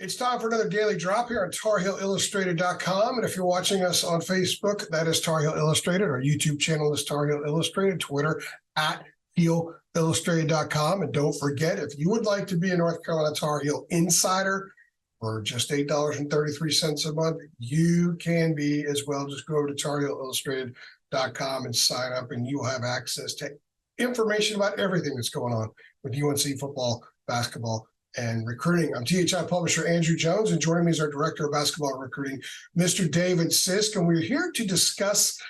It's time for another daily drop here on TarHeelIllustrated.com. And if you're watching us on Facebook, that is Tar Heel Illustrated. Our YouTube channel is Tar Heel Illustrated. Twitter at HeelIllustrated.com. And don't forget, if you would like to be a North Carolina Tar Heel insider for just $8.33 a month, you can be as well. Just go to TarHeelIllustrated.com and sign up, and you will have access to information about everything that's going on with UNC football, basketball, and recruiting. I'm THI publisher Andrew Jones, and joining me is our director of basketball recruiting, Mr. David Sisk. And we're here to discuss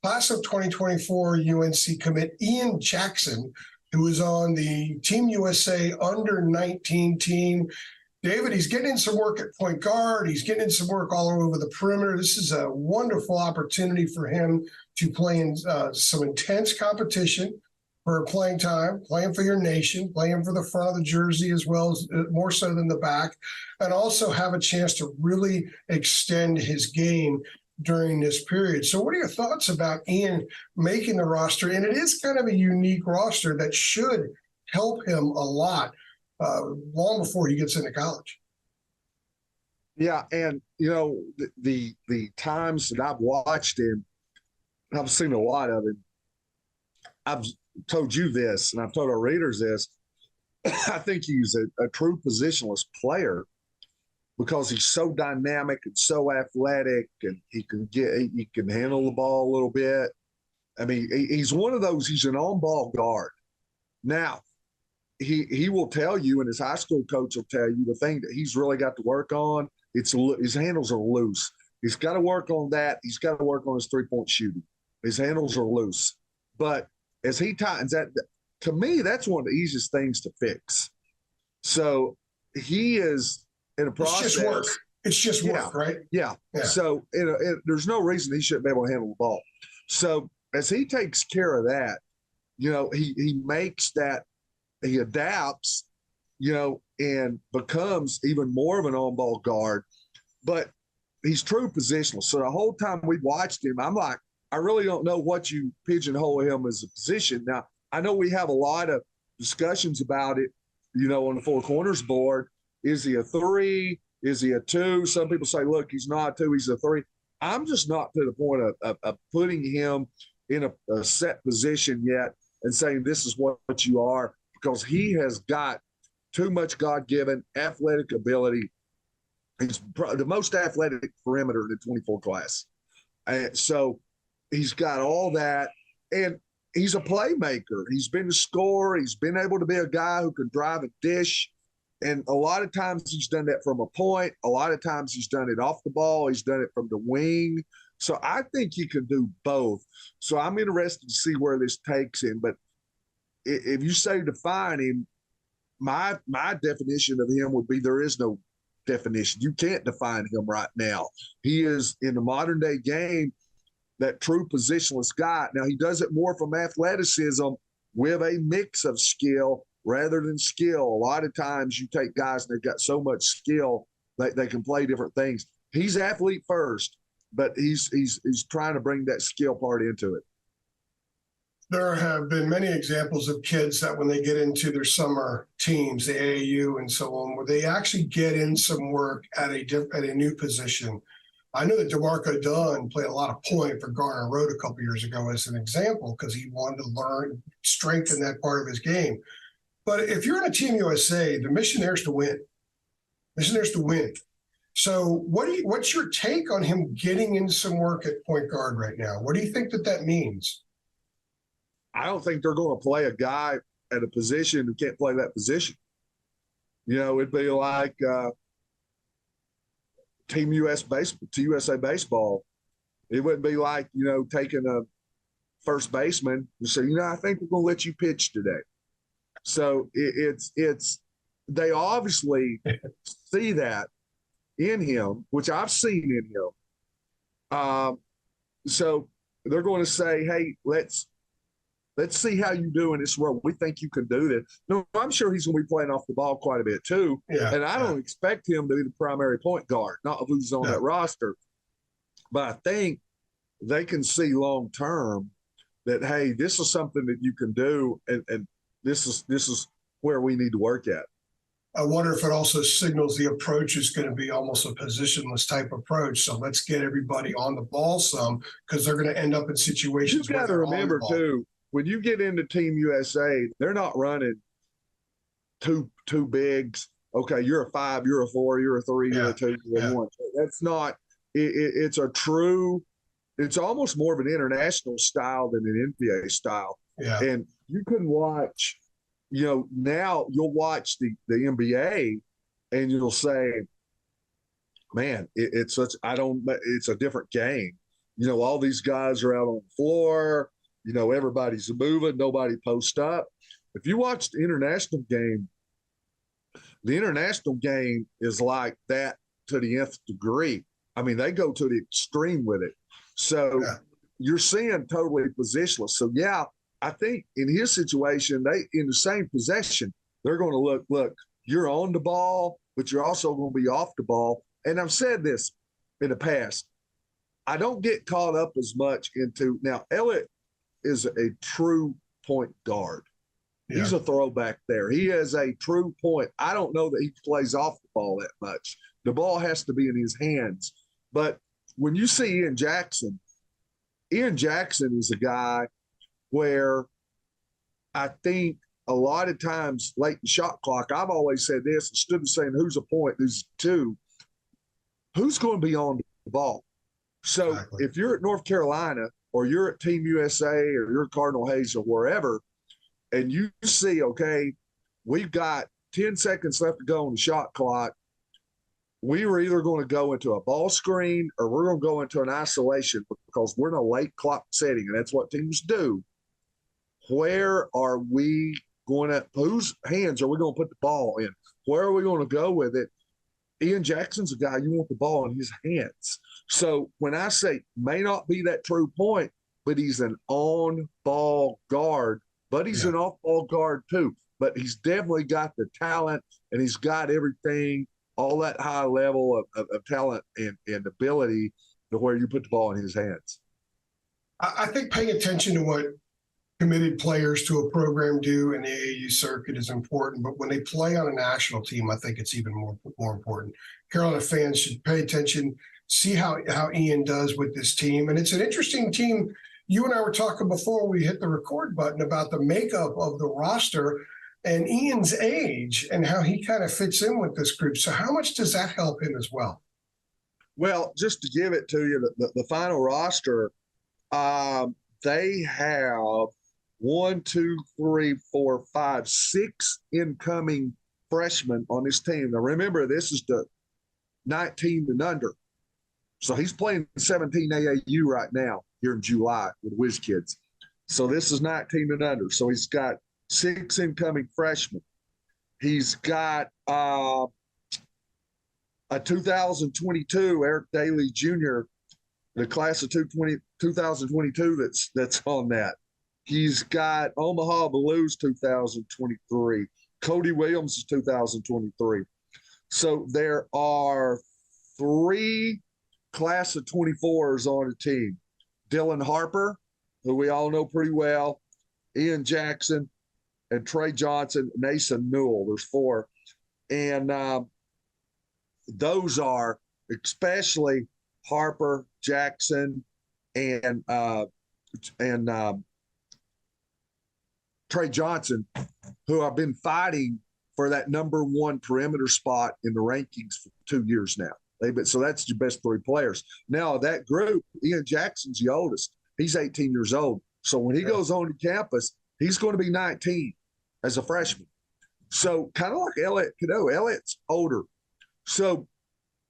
class of 2024 UNC commit Ian Jackson, who is on the Team USA under-19 team. David, he's getting in some work at point guard. He's getting in some work all over the perimeter. This is a wonderful opportunity for him to play in some intense competition for playing time, playing for your nation, playing for the front of the jersey as well as more so than the back, and also have a chance to really extend his game during this period. So what are your thoughts about Ian making the roster? And it is kind of a unique roster that should help him a lot long before he gets into college. Yeah, and you know, the times that I've watched him, I've seen a lot of him. I've told you this, and I've told our readers this. I think he's a true positionless player because he's so dynamic and so athletic, and he can handle the ball a little bit. I mean, he's one of those. He's an on-ball guard. Now, he will tell you, and his high school coach will tell you, the thing that he's really got to work on, it's his handles are loose. He's got to work on that. He's got to work on his three-point shooting. His handles are loose. But as he tightens that, to me, that's one of the easiest things to fix. So he is in a process. It's just work. It's just work, right? Yeah. So there's no reason he shouldn't be able to handle the ball. So as he takes care of that, you know, he makes that, he adapts, you know, and becomes even more of an on-ball guard. But he's true positional. So the whole time we watched him, I'm like, I really don't know what you pigeonhole him as a position. Now, I know we have a lot of discussions about it, you know, on the Four Corners board. Is he a three? Is he a two? Some people say, look, he's not a two, he's a three. I'm just not to the point of putting him in a set position yet and saying this is what you are, because he has got too much God-given athletic ability. He's the most athletic perimeter in the 24 class. And so he's got all that, and he's a playmaker. He's been a scorer. He's been able to be a guy who can drive a dish, and a lot of times he's done that from a point. A lot of times he's done it off the ball. He's done it from the wing. So I think he can do both. So I'm interested to see where this takes him. But if you say define him, my definition of him would be there is no definition. You can't define him right now. He is, in the modern day game, that true positionless guy. Now, he does it more from athleticism with a mix of skill rather than skill. A lot of times you take guys and they've got so much skill that they can play different things. He's athlete first, but he's trying to bring that skill part into it. There have been many examples of kids that when they get into their summer teams, the AAU and so on, where they actually get in some work at a new position. I know that DeMarco Dunn played a lot of point for Garner Road a couple years ago as an example because he wanted to learn, strengthen that part of his game. But if you're in a Team USA, the mission there is to win. Mission there is to win. So what's your take on him getting in some work at point guard right now? What do you think that means? I don't think they're going to play a guy at a position who can't play that position. You know, it'd be like Team USA baseball. It wouldn't be like, you know, taking a first baseman and say, you know, I think we're going to let you pitch today. So it's they obviously see that in him, which I've seen in him. So they're going to say, hey, let's see how you do in this world. We think you can do this. No, I'm sure he's going to be playing off the ball quite a bit too. Yeah, and I don't expect him to be the primary point guard, not who's on that roster. But I think they can see long term that, hey, this is something that you can do, and this is where we need to work at. I wonder if it also signals the approach is going to be almost a positionless type approach. So let's get everybody on the ball some, because they're going to end up in situations You where got to they're on the remember ball. too, when you get into Team USA, they're not running two bigs. Okay, you're a 5, you're a 4, you're a 3, you're a 2, you're a 1. That's not. It's a true. It's almost more of an international style than an NBA style. Yeah. And you can watch. Now you'll watch the NBA, and you'll say, "Man, it's a different game." All these guys are out on the floor. Everybody's moving. Nobody posts up. If you watch the international game is like that to the nth degree. I mean, they go to the extreme with it. So you're seeing totally positionless. So, yeah, I think in his situation, in the same possession, they're going to look, you're on the ball, but you're also going to be off the ball. And I've said this in the past. I don't get caught up as much into – now, Elliott is a true point guard. Yeah. He's a throwback there. He is a true point. I don't know that he plays off the ball that much. The ball has to be in his hands. But when you see Ian Jackson is a guy where I think a lot of times late in the shot clock, I've always said this, instead of saying who's a point, who's two, who's going to be on the ball? So exactly. If you're at North Carolina or you're at Team USA or you're at Cardinal Hayes or wherever, and you see, okay, we've got 10 seconds left to go on the shot clock, we were either going to go into a ball screen or we're going to go into an isolation because we're in a late clock setting, and that's what teams do. Where are we going to – whose hands are we going to put the ball in? Where are we going to go with it? Ian Jackson's a guy you want the ball in his hands. So when I say may not be that true point, but he's an on-ball guard, but he's an off-ball guard too. But he's definitely got the talent, and he's got everything, all that high level of talent and ability to where you put the ball in his hands. I think paying attention to what committed players to a program do in the AAU circuit is important, but when they play on a national team, I think it's even more important. Carolina fans should pay attention, see how Ian does with this team. And it's an interesting team. You and I were talking before we hit the record button about the makeup of the roster and Ian's age and how he kind of fits in with this group. So how much does that help him as well? Well, just to give it to you, the final roster, they have 6 incoming freshmen on this team. Now, remember, this is the 19 and under. So he's playing 17 AAU right now here in July with Whiz Kids. So this is 19 and under. So he's got 6 incoming freshmen. He's got a 2022 Eric Daly Jr., the class of 2022 that's on that. He's got Omaha Blues 2023. Cody Williams is 2023. So there are 3 class of 24s on the team. Dylan Harper, who we all know pretty well, Ian Jackson, and Trey Johnson, Nason Newell. There's 4. And those are especially Harper, Jackson, and Trey Johnson, who have been fighting for that number 1 perimeter spot in the rankings for 2 years now. So that's your best 3 players. Now, that group, Ian Jackson's the oldest. He's 18 years old. So when he goes on to campus, he's going to be 19 as a freshman. So kind of like Elliott Cadeau. Elliott's older. So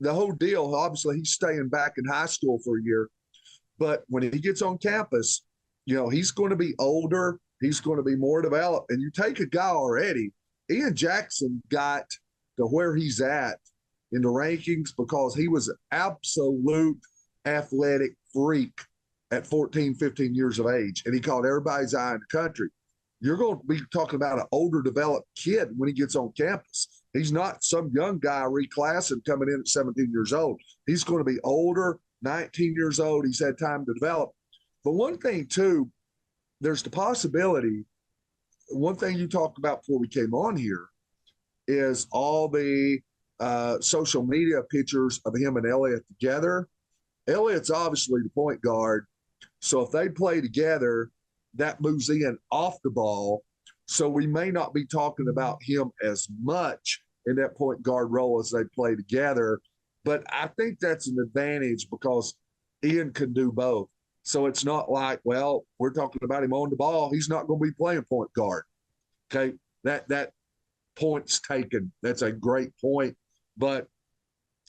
the whole deal, obviously, he's staying back in high school for a year. But when he gets on campus, he's going to be older. He's going to be more developed. And you take a guy already, Ian Jackson got to where he's at in the rankings because he was an absolute athletic freak at 14, 15 years of age. And he caught everybody's eye in the country. You're going to be talking about an older developed kid when he gets on campus. He's not some young guy reclassing coming in at 17 years old. He's going to be older, 19 years old. He's had time to develop. But one thing, too, there's the possibility, one thing you talked about before we came on here, is all the social media pictures of him and Elliott together. Elliott's obviously the point guard. So if they play together, that moves Ian off the ball. So we may not be talking about him as much in that point guard role as they play together. But I think that's an advantage because Ian can do both. So it's not like, well, we're talking about him on the ball. He's not going to be playing point guard. Okay. That point's taken. That's a great point. But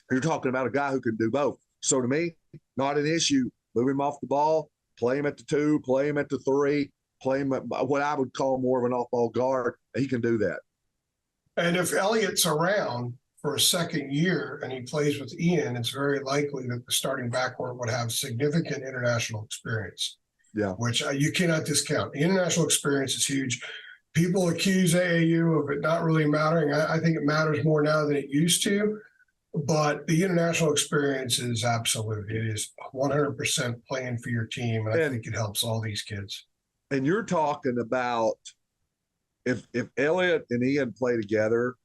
you're talking about a guy who can do both. So to me, not an issue. Move him off the ball, play him at the 2, play him at the 3, play him at what I would call more of an off-ball guard. He can do that. And if Elliott's around for a second year and he plays with Ian, it's very likely that the starting backcourt would have significant international experience. Yeah. Which you cannot discount. The international experience is huge. People accuse AAU of it not really mattering. I think it matters more now than it used to. But the international experience is absolute. It is 100% playing for your team. And I think it helps all these kids. And you're talking about if Elliott and Ian play together,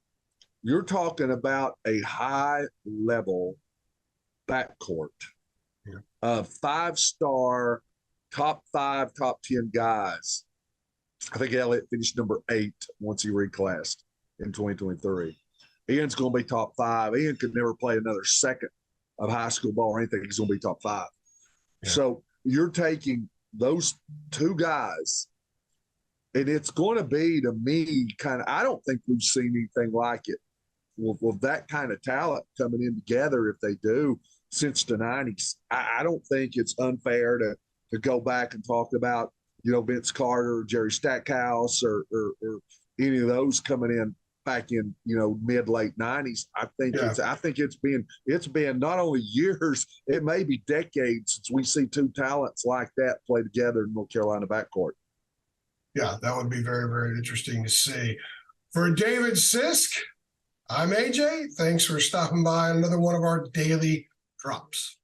you're talking about a high-level backcourt of 5-star, top 5, top 10 guys. I think Elliott finished number 8 once he reclassed in 2023. Ian's going to be top 5. Ian could never play another second of high school ball or anything. He's going to be top 5. Yeah. So you're taking those 2 guys, and it's going to be, to me, kind of, I don't think we've seen anything like it with that kind of talent coming in together, if they do, since the 90s. I don't think it's unfair to go back and talk about, Vince Carter, Jerry Stackhouse, or any of those coming in back in mid-late 90s. I think it's been not only years, it may be decades since we see 2 talents like that play together in North Carolina backcourt. Yeah, that would be very, very interesting to see. For David Sisk, I'm AJ. Thanks for stopping by another one of our daily drops.